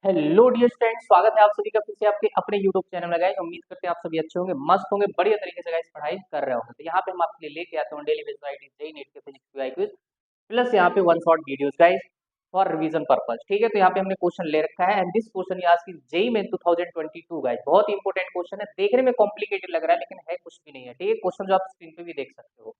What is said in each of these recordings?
Hello dear students, स्वागत है आप सभी का फिर से आपके अपने यूट्यूब चैनल में। गाइस उम्मीद करते हैं आप सभी अच्छे होंगे, मस्त होंगे, बढ़िया तरीके से गाइस पढ़ाई कर रहे होंगे। तो यहाँ पे हम आपके लिए लेके आते हैं daily base IIT JEE NEET के फिजिक्स क्यूआई क्विज प्लस यहाँ पे one shot videos guys for revision purpose. ठीक है, तो यहाँ पे हमने क्वेश्चन ले रखा है एंड दिस क्वेश्चन आज की जेई में 2022 गाइस। बहुत ही इंपॉर्टेंट क्वेश्चन है, देखने में कॉम्प्लिकेटेड लग रहा है लेकिन है कुछ भी नहीं है। ठीक है, क्वेश्चन जो आप स्क्रीन पे भी देख सकते हो।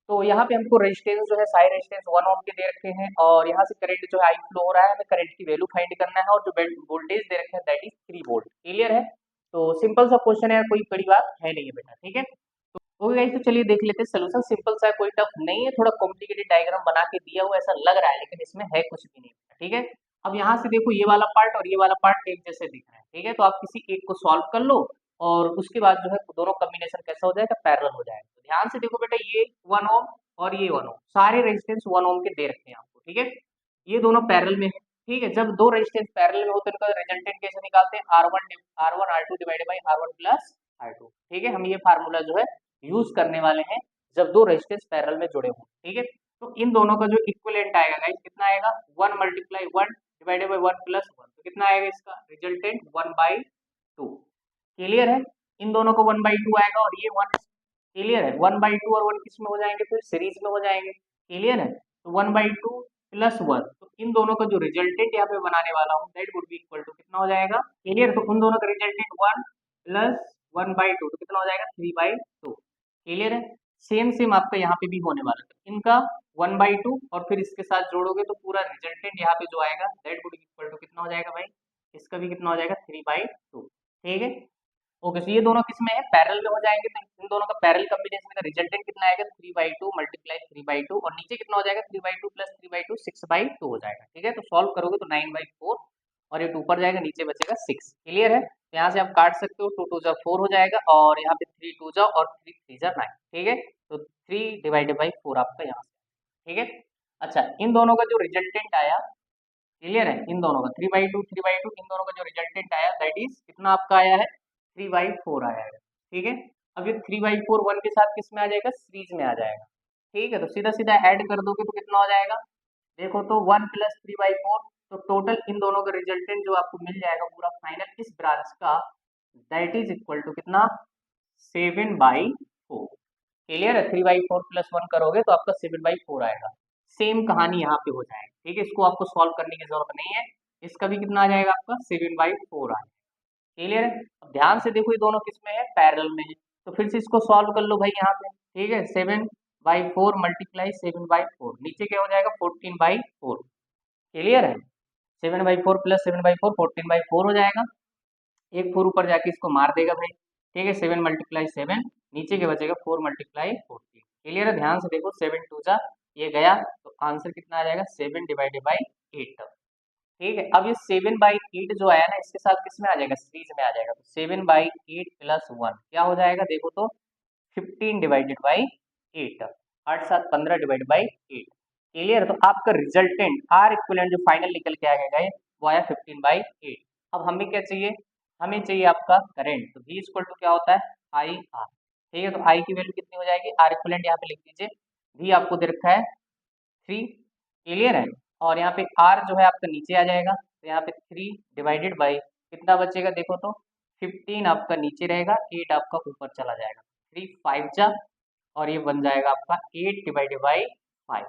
तो यहाँ पे हमको रेजिस्टेंस जो है सारे रेजिस्टेंस 1 ओम के दे रखे हैं और यहाँ से करंट जो है आई फ्लो हो रहा है, हमें करंट की वैल्यू फाइंड करना है और जो वोल्टेज दे रखे हैं दैट इज 3 वोल्ट। क्लियर है? तो सिंपल सा क्वेश्चन है, कोई बड़ी बात है नहीं है बेटा। ठीक है, ओके गाइस, तो चलिए देख लेते हैं सोल्यूशन। सिंपल सा है, कोई टफ नहीं है, थोड़ा कॉम्प्लिकेटेड डायग्राम बना के दिया हुआ ऐसा लग रहा है लेकिन इसमें है कुछ भी नहीं। ठीक है, अब यहाँ से देखो ये वाला पार्ट और ये वाला पार्ट एक जैसे दिख रहा है। ठीक है, तो आप किसी एक को सॉल्व कर लो और उसके बाद जो है दोनों कॉम्बिनेशन कैसा हो जाएगा, पैरेलल हो जाएगा। तो ध्यान से देखो बेटा, ये 1 ओम और ये 1 ओम, सारे रेजिस्टेंस 1 ओम के दे रखे हैं आपको। ठीक है, ये दोनों पैरेलल में है। ठीक है, जब दो रेजिस्टेंस पैरेलल में होते हैं तो रिजल्टेंट कैसे निकालते हैं, R1 R2 divided by R1 plus R2। ठीक है, हम ये फार्मूला जो है यूज करने वाले हैं जब दो रेजिस्टेंस पैरेलल में जुड़े हों। ठीक है, तो इन दोनों का जो इक्विवेलेंट आएगा गाइस कितना आएगा, 1 मल्टीप्लाई 1 डिवाइडेड बाई 1 प्लस 1। तो कितना आएगा इसका रिजल्टेंट 1/2। क्लियर है? इन दोनों को 1/2 आएगा और ये 1। क्लियर है? 1/2 और 1 किस में हो जाएंगे, फिर सीरीज में हो जाएंगे। क्लियर है? तो 1/2 प्लस 1, तो इन दोनों का जो रिजल्टेंट यहाँ पे बनाने वाला हूँ that would be equal to कितना हो जाएगा। क्लियर? तो उन दोनों का रिजल्टेंट 1 प्लस 1/2 तो कितना हो जाएगा 3/2। क्लियर है? सेम सेम आपका यहाँ पे भी होने वाला है, तो इनका 1/2 और फिर इसके साथ जोड़ोगे तो पूरा रिजल्टेंट यहाँ पे जो आएगा दैट वुड इक्वल टू कितना हो जाएगा भाई, इसका भी कितना हो जाएगा 3/2। ठीक है, ओके, तो ये दोनों किसमें है, पैरेलल में हो जाएंगे, तो इन दोनों का पैरेलल कॉम्बिनेशन का रिजल्टेंट कितना आएगा 3/2 मल्टीप्लाई 3/2 और नीचे कितना हो जाएगा 3/2 प्लस 3/2 6/2 हो जाएगा। ठीक है, तो सॉल्व करोगे तो 9/4 और ये ऊपर जाएगा नीचे बचेगा 6। क्लियर है? तो यहाँ से आप काट सकते हो, 2 2 जा 4 हो जाएगा और यहाँ पे 3 2 जा और 3 3 जा 9। ठीक है, तो 3 डिवाइडेड बाई 4 आपका यहाँ से। ठीक है, अच्छा, इन दोनों का जो रिजल्टेंट आया, क्लियर है, इन दोनों का 3/2 इन दोनों का जो रिजल्टेंट आया दैट इज कितना आपका आया है 3/4 आया है। ठीक है, अब ये 3/4 1 के साथ किस में आ जाएगा, सीरीज में आ जाएगा। ठीक है, तो सीधा सीधा ऐड कर दोगे तो कितना हो जाएगा, देखो तो 1 प्लस 3/4, तो टोटल इन दोनों का रिजल्टेंट जो आपको मिल जाएगा पूरा फाइनल इस ब्रांच का दैट इज इक्वल टू कितना 7/4। क्लियर है? 3/4 प्लस 1 करोगे तो आपका 7/4 आएगा। सेम कहानी यहाँ पे हो जाएगी। ठीक है, इसको आपको सॉल्व करने की जरूरत नहीं है, इसका भी कितना आ जाएगा आपका 7/4 आएगा। क्लियर है? अब ध्यान से देखो ये दोनों किस में है, पैरेलल में है, तो फिर से इसको सॉल्व कर लो भाई यहाँ पे। ठीक है, 7/4 मल्टीप्लाई 7/4 नीचे क्या हो जाएगा 14/4। क्लियर है? 7/4 प्लस 7/4 14/4 हो जाएगा। एक 4 ऊपर जाके इसको मार देगा भाई। ठीक है, 7 मल्टीप्लाई 7 नीचे के बचेगा 4 मल्टीप्लाई 14। क्लियर है? ध्यान से देखो 7 2 जा ये गया तो आंसर कितना आ जाएगा 7 डिवाइडेड बाई 8। ठीक है, अब ये 7/8 जो आया ना इसके साथ किस में आ जाएगा, सीरीज में आ जाएगा। तो 7/8 प्लस 1 क्या हो जाएगा, देखो तो 15 divided by 8, 8 7 15 divided by 8। Clear? तो आपका रिजल्टेंट आर इक्विवेलेंट जो फाइनल निकल के आ गया वो आया 15/8। अब हमें क्या चाहिए, हमें चाहिए आपका करंट। तो V इक्वल टू क्या होता है आई आर। ठीक है, तो आई की वैल्यू कितनी हो जाएगी, आर इक्विवेलेंट यहाँ पे लिख दीजिए, V आपको दे रखा है 3। क्लियर है? और यहाँ पे R जो है आपका नीचे आ जाएगा, तो यहाँ पे 3 डिवाइडेड बाई कितना बचेगा, देखो तो 15 आपका नीचे रहेगा, 8 आपका ऊपर चला जाएगा, 3 5 जा और ये बन जाएगा आपका 8 डिवाइडेड बाई 5।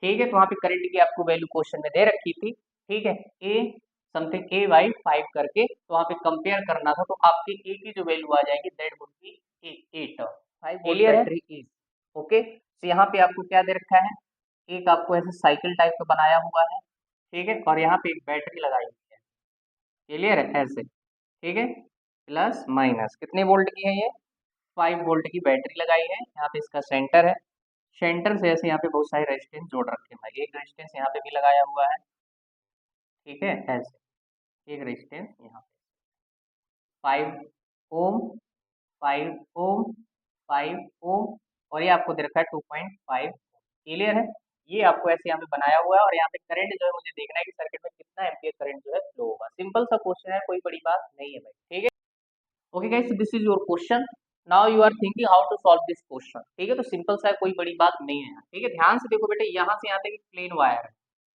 ठीक है, तो वहाँ पे करंट की आपको वैल्यू क्वेश्चन में दे रखी थी। ठीक है, ए समथिंग A/5 करके, तो वहाँ पे कंपेयर करना था, तो आपकी ए की जो वैल्यू आ जाएगी that would B 8। 5 volt battery is okay. तो यहाँ पे आपको क्या दे रखा है, एक आपको ऐसे साइकिल टाइप का बनाया हुआ है। ठीक है, और यहाँ पे एक बैटरी लगाई हुई है। क्लियर है? ऐसे। ठीक है, प्लस माइनस कितने वोल्ट की है ये, 5 वोल्ट की बैटरी लगाई है। यहाँ पे इसका सेंटर है, सेंटर से ऐसे यहाँ पे बहुत सारे रेजिस्टेंस जोड़ रखे हैं भाई, एक रेजिस्टेंस यहाँ पे भी लगाया हुआ है। ठीक है, ऐसे एक रेजिस्टेंस यहाँ पे 5 ओम 5 ओम 5 ओम और ये आपको दे रखा है 2.5। क्लियर है? ये आपको ऐसे यहाँ पे बनाया हुआ है और यहाँ पे करंट जो है मुझे देखना है कि सर्किट में कितना एम्पियर करंट जो है फ्लो होगा। सिंपल सा क्वेश्चन है, कोई बड़ी बात नहीं है भाई। ठीक है, okay guys, this is your question. Now you are thinking how to solve this question. ठीक है, तो सिंपल सा है, कोई बड़ी बात नहीं है। ठीक है, ध्यान से देखो बेटे, यहाँ से यहाँ तक एक प्लेन वायर है।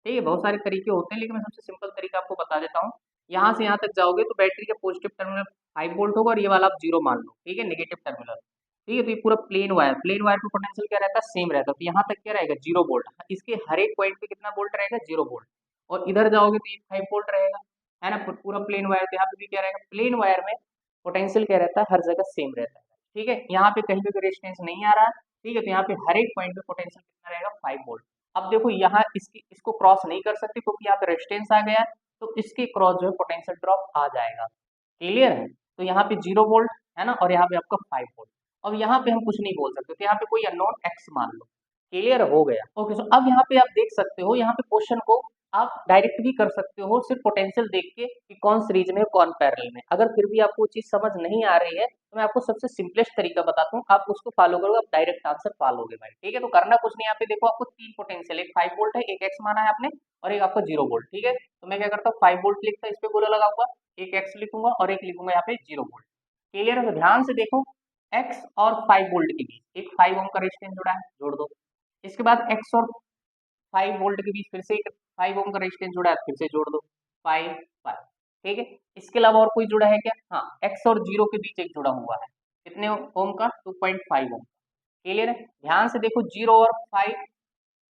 ठीक है, बहुत सारे तरीके होते हैं लेकिन मैं सबसे सिंपल तरीका आपको बता देता हूँ। यहाँ से यहाँ तक जाओगे तो बैटरी का पॉजिटिव टर्मिनल 5 वोल्ट होगा और ये वाला आप 0 मान लो, ठीक है, नेगेटिव टर्मिनल। ठीक है, तो ये पूरा प्लेन वायर पे पोटेंशियल क्या रहता है, सेम रहता है। तो यहाँ तक क्या रहेगा, 0 वोल्ट। इसके हर एक पॉइंट पे कितना वोल्ट रहेगा, 0 वोल्ट। और इधर जाओगे तो ये 5 वोल्ट रहेगा, है ना, पूरा प्लेन वायर। तो यहाँ पे भी क्या रहेगा, प्लेन वायर में पोटेंशियल क्या रहता है, हर जगह सेम रहता है। ठीक है, यहाँ पे कहीं पे रेजिस्टेंस नहीं आ रहा है। ठीक है, तो यहाँ पे हर एक पॉइंट पे पोटेंशियल कितना रहेगा, 5 वोल्ट। अब देखो यहाँ इसको क्रॉस नहीं कर सकते क्योंकि यहाँ पे रेजिस्टेंस आ गया है, तो इसके क्रॉस जो है पोटेंशियल ड्रॉप आ जाएगा। क्लियर है, तो यहाँ पे 0 वोल्ट है ना, और यहाँ पे आपका 5 वोल्ट। अब यहाँ पे हम कुछ नहीं बोल सकते, तो यहाँ पे कोई अननोन एक्स मान लो। क्लियर हो गया, ओके। सो अब यहाँ पे आप देख सकते हो, यहाँ पे क्वेश्चन को आप डायरेक्ट भी कर सकते हो सिर्फ पोटेंशियल देख के कि कौन सीरीज में है कौन पैरेलल में। अगर फिर भी आपको चीज समझ नहीं आ रही है तो मैं आपको सबसे सिंपलेस्ट तरीका बताता हूँ, आप उसको फॉलो करोगे, आप डायरेक्ट आंसर पालोगे भाई। ठीक है, तो करना कुछ नहीं, यहाँ पे देखो आपको 3 पोटेंशियल, एक 5 वोल्ट है, एक एक्स माना है आपने, और एक आपका 0 वोल्ट। ठीक है, तो मैं क्या करता हूँ, 5 वोल्ट लिखता, इस पे गोला लगाऊंगा, एक एक्स लिखूंगा और एक लिखूंगा यहाँ पे 0 वोल्ट। क्लियर है, तो ध्यान से देखो, एक्स और 5 वोल्ट के बीच एक 5 ओम का रेजिस्टेंस जुड़ा है, जोड़ दो। इसके बाद एक्स और 5 वोल्ट के बीच फिर से एक 5 ओम का रेजिस्टेंस जुड़ा है, फिर से जोड़ दो, 5 5। ठीक है, इसके अलावा और कोई जुड़ा है क्या, हाँ, एक्स और 0 के बीच एक जुड़ा हुआ है, कितने ओम का, 2.5 ओम। क्लियर है, ध्यान से देखो, 0 और 5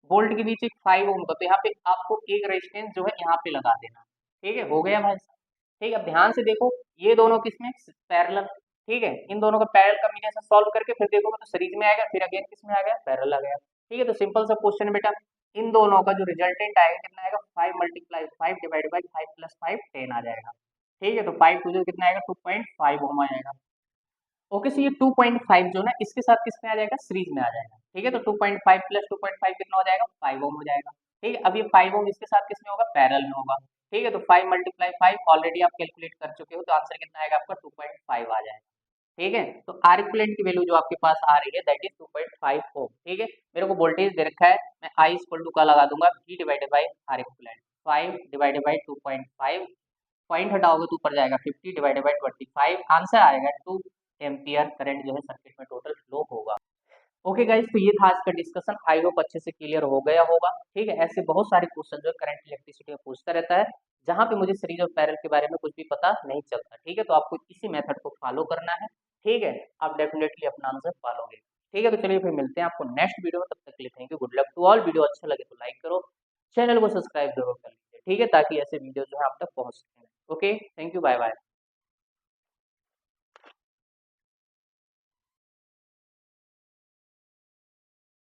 वोल्ट के बीच एक 5 ओम का, तो यहाँ पे आपको एक रेजिस्टेंस जो है यहाँ पे लगा देना। ठीक है, हो गया भाई साहब। ठीक है, अब ध्यान से देखो, ये दोनों किसमें, पैरेलल। ठीक है, इन दोनों का पैरेलल कॉम्बिनेशन सॉल्व करके फिर देखोगे तो सीरीज में आएगा, फिर अगेन किसमें आ गया, पैरेलल आ गया। ठीक है, तो सिंपल सा क्वेश्चन है बेटा, इन दोनों का जो रिजल्टेंट आएगा कितना आएगा, 5 मल्टीप्लाई 5 डिवाइड बाई 5 प्लस 5 10 आ जाएगा। ठीक है, तो 5 टू जो कितना आएगा, 2.5 ओम आ जाएगा। ओके, सो ये 2.5 जो ना इसके साथ किस में आ जाएगा, सीरीज में आ जाएगा। ठीक है, तो 2.5 प्लस 2.5 कितना हो जाएगा, 5 ओम हो जाएगा। ठीक है, अब ये 5 ओम इसके साथ किस में होगा, पैरेलल में होगा। ठीक है, तो 5 मल्टीप्लाई 5 ऑलरेडी आप कैलकुलेट कर चुके हो, तो आंसर कितना आएगा आपका, 2.5 आ जाएगा। ठीक है, तो आर इक्विवेलेंट की वैल्यू जो आपके पास आ रही है दैट इज 2.5 ओम। ठीक है, मेरे को वोल्टेज दे रखा है, मैं आई इक्वल टू का लगा दूंगा V divided by R equivalent, 5 divided by 2.5, point हटाओगे तो ऊपर जाएगा 50 डिवाइडेड बाई 25, आंसर आएगा 2 एम्पियर करंट जो है सर्किट में टोटल फ्लो होगा। ओके गाइस, तो ये था आज का डिस्कशन, आई होप अच्छे से क्लियर हो गया होगा। ठीक है, ऐसे बहुत सारे क्वेश्चन जो करंट इलेक्ट्रिसिटी में पूछता रहता है, जहां पे मुझे सीरीज और पैरेलल के बारे में कुछ भी पता नहीं चलता। ठीक है, तो आपको इसी मेथड को फॉलो करना है। ठीक है, आप डेफिनेटली अपना आंसर पालोगे। ठीक है, तो चलिए फिर मिलते हैं आपको नेक्स्ट वीडियो में, तब तक के लिए thank you, good luck to all. Video अच्छा लगे तो लाइक करो, चैनल को सब्सक्राइब जरूर कर लीजिए। ठीक है, ताकि ऐसे वीडियो जो है आप तक पहुंच सकें। Okay, thank you, bye bye.